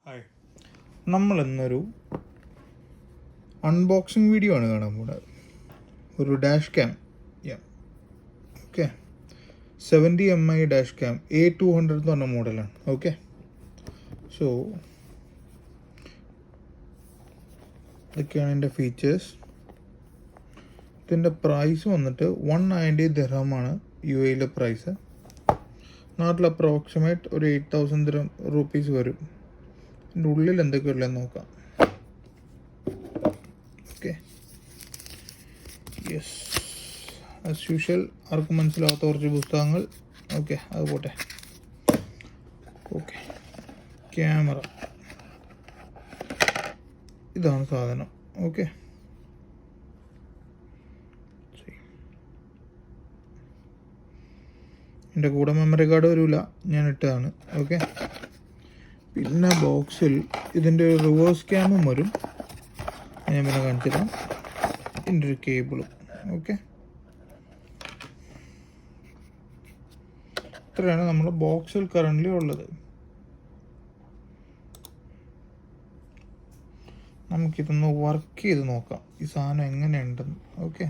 Hi, നമ്മളിന്നൊരു unboxing video ആണ് കാണാൻ പോകുന്നത്. ഒരു dash cam, okay, 70 mm dash cam A200 എന്ന് പറഞ്ഞ മോഡലാണ്. ഓക്കെ, സോ ഇതൊക്കെയാണ് എൻ്റെ ഫീച്ചേഴ്സ്. ഇതിൻ്റെ പ്രൈസ് വന്നിട്ട് 190 ദിർഹമാണ് UAE പ്രൈസ്. നാട്ടിൽ അപ്രോക്സിമേറ്റ് ഒരു 8,000 റുപ്പീസ് വരും. ഇതിൻ്റെ ഉള്ളിൽ എന്തൊക്കെയുള്ളതെന്ന് നോക്കാം. ഓക്കെ, യെസ്, ആസ് യൂഷ്വൽ ആർക്കും മനസ്സിലാവാത്ത കുറച്ച് പുസ്തകങ്ങൾ. ഓക്കെ, അത് പോട്ടെ. ഓക്കെ, ക്യാമറ, ഇതാണ് സാധനം. ഓക്കെ, എൻ്റെ കൂടെ മെമ്മറി കാർഡ് വരില്ല, ഞാൻ ഇട്ടതാണ്. ഓക്കെ, പിന്നെ ബോക്സിൽ ഇതിൻ്റെ ഒരു റിവേഴ്സ് ക്യാമും വരും, ഞാൻ പിന്നെ കാണിച്ചിടാം. ഇതിൻ്റെ ഒരു കേബിളും. ഓക്കെ, ഇത്രയാണ് നമ്മുടെ ബോക്സിൽ കറൻ്റ്ലി ഉള്ളത്. നമുക്കിതൊന്ന് വർക്ക് ചെയ്ത് നോക്കാം, ഈ സാധനം എങ്ങനെയുണ്ടെന്ന്. ഓക്കെ,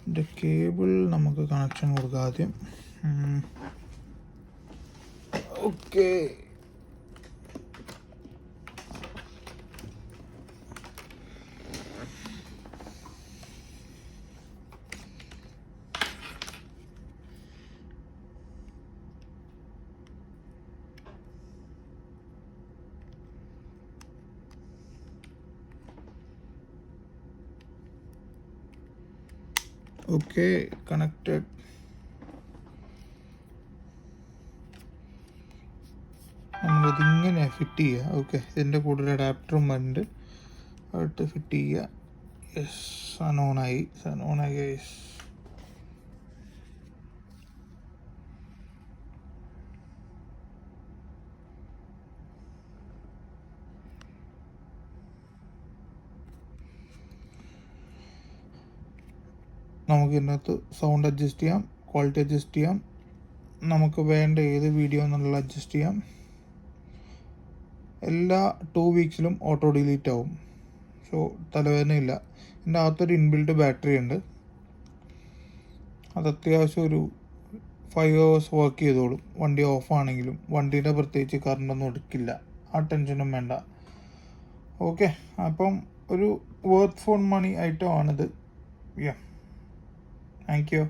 ഇതിൻ്റെ കേബിൾ നമുക്ക് കണക്ഷൻ കൊടുക്കാം ആദ്യം. Okay, okay, connected. നമ്മളിതിങ്ങനെ ഫിറ്റ് ചെയ്യുക. ഓക്കെ, ഇതിൻ്റെ കൂടെ ഒരു അഡാപ്റ്ററും ഉണ്ട്, അതിട്ട് ഫിറ്റ് ചെയ്യുക. യെസ്, ഓണായി ഗൈസ്. നമുക്ക് ഇതിനകത്ത് സൗണ്ട് അഡ്ജസ്റ്റ് ചെയ്യാം, ക്വാളിറ്റി അഡ്ജസ്റ്റ് ചെയ്യാം, നമുക്ക് വേണ്ട ഏത് വീഡിയോ എന്നുള്ള അഡ്ജസ്റ്റ് ചെയ്യാം. എല്ലാ 2 വീക്സിലും ഓട്ടോ ഡിലീറ്റ് ആവും, സോ തലവേദനയില്ല. ഇതിൻ്റെ അകത്തൊരു ഇൻബിൽഡ് ബാറ്ററി ഉണ്ട്, അത് അത്യാവശ്യം ഒരു 5 hours വർക്ക് ചെയ്തോളും. വണ്ടി ഓഫ് ആണെങ്കിലും വണ്ടീൻ്റെ പ്രത്യേകിച്ച് കറണ്ടൊന്നും എടുക്കില്ല, ആ ടെൻഷനും വേണ്ട. ഓക്കെ, അപ്പം ഒരു വർത്ത് ഫോർ മണി ഐറ്റം ആണിത്. Thank you.